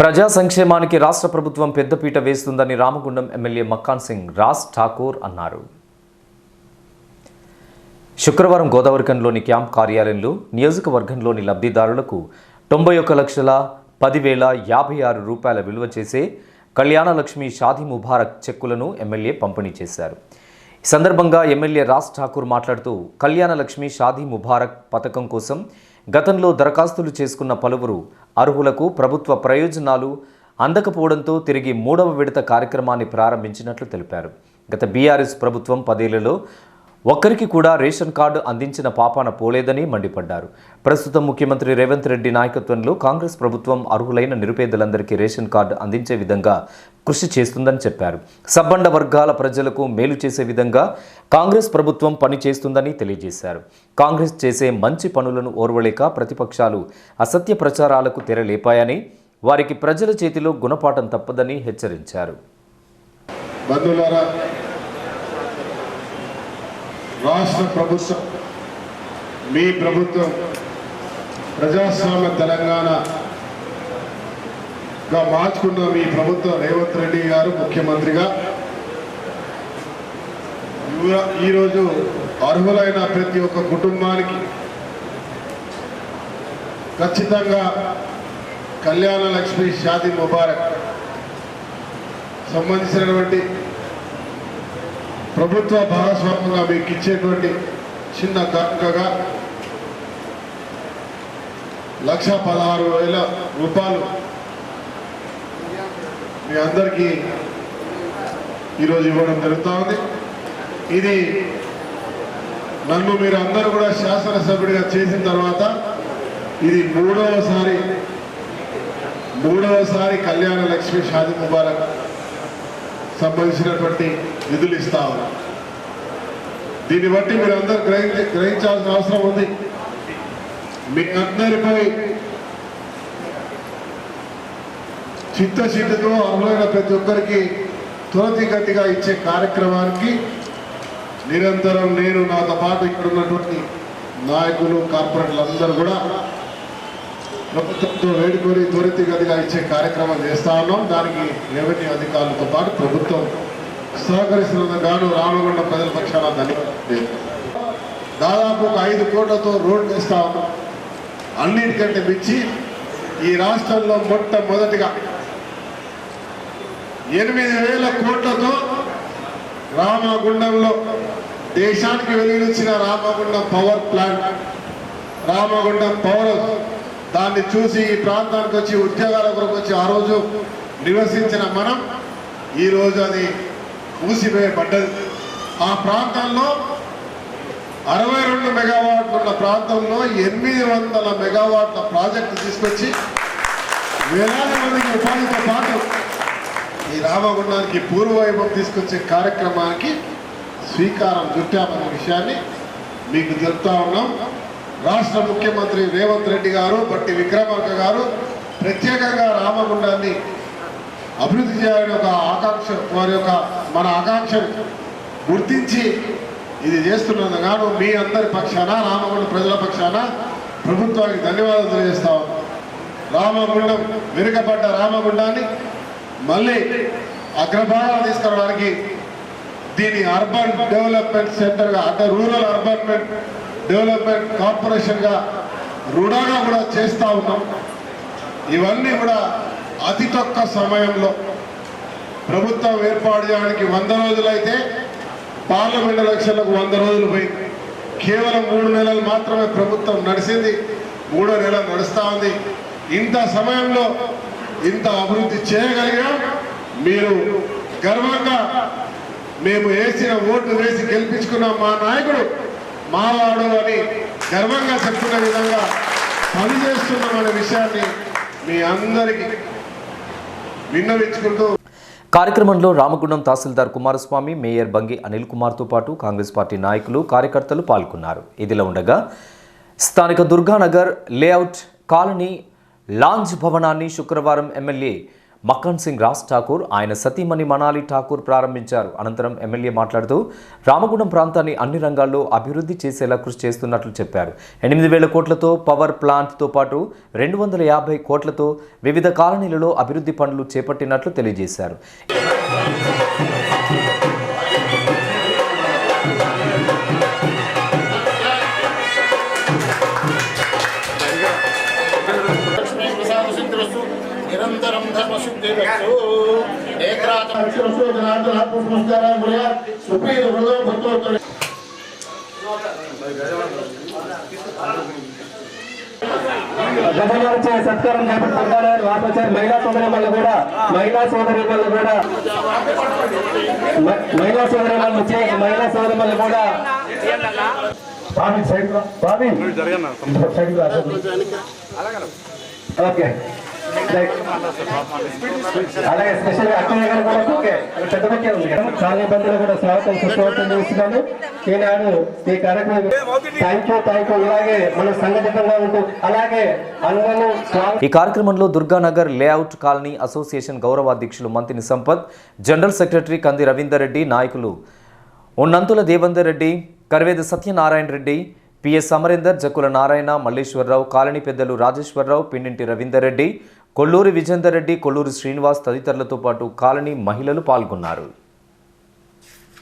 ప్రజా సంక్షేమానికి రాష్ట్ర ప్రభుత్వం పెద్దపీట వేస్తుందని రామగుండం ఎమ్మెల్యే మక్కాన్ సింగ్ రాజ్ ఠాకూర్ అన్నారు. శుక్రవారం గోదావరిఖండ్లోని క్యాంప్ కార్యాలయంలో నియోజకవర్గంలోని లబ్ధిదారులకు 91,10,1056 రూపాయల విలువ చేసే కళ్యాణలక్ష్మి షాదీ ముబారక్ చెక్కులను ఎమ్మెల్యే పంపిణీ చేశారు. ఈ సందర్భంగా ఎమ్మెల్యే రాజ్ ఠాకూర్ మాట్లాడుతూ కళ్యాణలక్ష్మి షాదీ ముబారక్ పథకం కోసం గతంలో దరఖాస్తులు చేసుకున్న పలువురు అర్హులకు ప్రభుత్వ ప్రయోజనాలు అందకపోవడంతో తిరిగి 3వ విడత కార్యక్రమాన్ని ప్రారంభించినట్లు తెలిపారు. గత బీఆర్ఎస్ ప్రభుత్వం 10 ఏళ్లలో ఒక్కరికి కూడా రేషన్ కార్డు అందించిన పాపాన పోలేదని మండిపడ్డారు. ప్రస్తుతం ముఖ్యమంత్రి రేవంత్ రెడ్డి నాయకత్వంలో కాంగ్రెస్ ప్రభుత్వం అర్హులైన నిరుపేదలందరికీ రేషన్ కార్డు అందించే విధంగా కృషి చేస్తుందని చెప్పారు. సబ్బండ వర్గాల ప్రజలకు మేలు చేసే విధంగా కాంగ్రెస్ ప్రభుత్వం పనిచేస్తుందని తెలియజేశారు. కాంగ్రెస్ చేసే మంచి పనులను ఓర్వలేక ప్రతిపక్షాలు అసత్య ప్రచారాలకు తెరలేపాయని, వారికి ప్రజల చేతిలో గుణపాఠం తప్పదని హెచ్చరించారు. రాష్ట్ర ప్రభుత్వం, మీ ప్రభుత్వం ప్రజాస్వామ్య తెలంగాణగా మార్చుకున్న మీ ప్రభుత్వం రేవంత్ రెడ్డి గారు ముఖ్యమంత్రిగా ఈరోజు అర్హులైన ప్రతి ఒక్క కుటుంబానికి ఖచ్చితంగా కళ్యాణ లక్ష్మి షాదీ ముబారక్ సంబంధించినటువంటి ప్రభుత్వ భాగస్వామ్యంగా మీకు ఇచ్చేటువంటి చిన్న కానుకగా 1,16,000 రూపాయలు మీ అందరికీ ఈరోజు ఇవ్వడం జరుగుతూ ఉంది. ఇది నన్ను మీరు అందరూ కూడా శాసనసభ్యుడిగా చేసిన తర్వాత ఇది మూడవసారి కళ్యాణ లక్ష్మి షాదీ ముబారక్ సంబంధించినటువంటి నిధులు ఇస్తా ఉన్నారు. దీన్ని బట్టి మీరు అందరూ గ్రహించాల్సిన అవసరం ఉంది. మీ అందరిపై చిత్తశుద్ధితో అర్హులైన ప్రతి ఒక్కరికి త్వరితగతిగా ఇచ్చే కార్యక్రమానికి నిరంతరం నేను, నాతో పాటు ఇక్కడ ఉన్నటువంటి నాయకులు, కార్పొరేటర్లు అందరూ కూడా ప్రభుత్వంతో వేడుకొని త్వరితగతిగా ఇచ్చే కార్యక్రమం చేస్తా ఉన్నాం. దానికి రెవెన్యూ అధికారులతో పాటు ప్రభుత్వం సహకరిస్తున్నందుకు గాను రామగుండం ప్రజల పక్షాన ధన్యవాదాలు. దాదాపు 5 కోట్లతో రోడ్డు వేస్తా ఉన్నాం. అన్నిటికంటే మించి ఈ రాష్ట్రంలో మొట్టమొదటిగా 8,000 కోట్లతో రామగుండంలో దేశానికి వెలుగునిచ్చిన Ramagundam power plant, Ramagundam power దాన్ని చూసి ఈ ప్రాంతానికి వచ్చి ఉద్యోగాల కొరకు వచ్చి ఆ రోజు నివసించిన మనం ఈరోజు అది మూసివేయబడ్డది. ఆ ప్రాంతంలో 62 మెగావాట్లు ఉన్న ప్రాంతంలో 800 మెగావాట్ల ప్రాజెక్టు తీసుకొచ్చి వేలాది మందికి ఉపాధితో పాటు ఈ రామగుండానికి పూర్వవైభవం తీసుకొచ్చే కార్యక్రమానికి శ్రీకారం చుట్టామనే విషయాన్ని మీకు చెప్తా ఉన్నాం. రాష్ట్ర ముఖ్యమంత్రి రేవంత్ రెడ్డి గారు, బట్టి విక్రమార్క గారు ప్రత్యేకంగా రామగుండాన్ని అభివృద్ధి చేయాలని ఒక ఆకాంక్ష, వారి యొక్క మన ఆకాంక్షను గుర్తించి ఇది చేస్తున్నందుకు గాను మీ అందరి పక్షాన, రామగుండం ప్రజల పక్షాన ప్రభుత్వానికి ధన్యవాదాలు తెలియజేస్తా ఉన్నాం. రామగుండం వెనుకబడ్డ రామగుండాన్ని మళ్ళీ అగ్రభాగాలు తీసుకురావడానికి దీని అర్బన్ డెవలప్మెంట్ సెంటర్గా, అంటే రూరల్ అర్బన్ డెవలప్మెంట్ కార్పొరేషన్గా రుణాగా కూడా చేస్తూ ఉన్నాం. ఇవన్నీ కూడా అతి తక్కువ సమయంలో ప్రభుత్వం ఏర్పాటు చేయడానికి 100 రోజులైతే పార్లమెంట్ ఎలక్షన్లకు 100 రోజులు పోయింది. కేవలం 3 నెలలు మాత్రమే ప్రభుత్వం నడిచింది. 3వ నెల నడుస్తూ ఉంది. ఇంత సమయంలో ఇంత అభివృద్ధి చేయగలిగాం. మీరు గర్వంగా మేము ఓటు వేసి గెలిపించుకున్న మా నాయకుడు మావాడు అని గర్వంగా చెప్పుకునే విధంగా పనిచేస్తున్నామనే విషయాన్ని మీ అందరికీ విన్నవించుకుంటూ కార్యక్రమంలో రామగుండం తహసీల్దార్ కుమారస్వామి, మేయర్ బంగి అనిల్ కుమార్తో పాటు కాంగ్రెస్ పార్టీ నాయకులు, కార్యకర్తలు పాల్గొన్నారు. ఇదిలా ఉండగా స్థానిక దుర్గానగర్ లేఅవుట్ కాలనీ లాంజ్ భవనాన్ని శుక్రవారం ఎమ్మెల్యే మక్కన్ సింగ్ రాజ్ ఠాకూర్ ఆయన సతీమణి మనాలి ఠాకూర్ ప్రారంభించారు. అనంతరం ఎమ్మెల్యే మాట్లాడుతూ రామగుండం ప్రాంతాన్ని అన్ని రంగాల్లో అభివృద్ధి చేసేలా కృషి చేస్తున్నట్లు చెప్పారు. 8,000 కోట్లతో పవర్ ప్లాంట్తో పాటు 250 కోట్లతో వివిధ కాలనీలలో అభివృద్ధి పనులు చేపట్టినట్లు తెలియజేశారు. నిరంతరం ధర్మశుద్ధిరస్తు గతమార్చే సత్కారం చేపడుతున్నారు. వారు వచ్చారు మహిళా సోదరి వాళ్ళు కూడా మహిళా సోదరి వాళ్ళు కూడా ఓకే అలాగే స్పెషల్ అక్కయ్య గారు కూడా ఓకే పెద్ద పక్కే ఉంది కదా చాలా బంధువులు కూడా స్వాగతం సుస్వాగతం చేస్తున్నాను. ఈనాడు ఈ కార్యక్రమం థ్యాంక్ యూ ఇలాగే మనం సంఘటితంగా ఉంటూ అలాగే అందరూ ఈ కార్యక్రమంలో దుర్గానగర్ లేఅవుట్ కాలనీ అసోసియేషన్ గౌరవ అధ్యక్షులు మంతిని సంపత్, జనరల్ సెక్రటరీ కంది రవీందర్ రెడ్డి, నాయకులు ఉన్నంతుల దేవేందర్ రెడ్డి, కర్వేద సత్యనారాయణ రెడ్డి, పిఎస్ అమరేందర్, జక్కుల నారాయణ, మల్లేశ్వరరావు, కాలనీ పెద్దలు రాజేశ్వరరావు, పిన్నింటి రవీందర్ రెడ్డి, కొల్లూరి విజేందర్ రెడ్డి, కొల్లూరి శ్రీనివాస్ తదితరులతో పాటు కాలనీ మహిళలు పాల్గొన్నారు.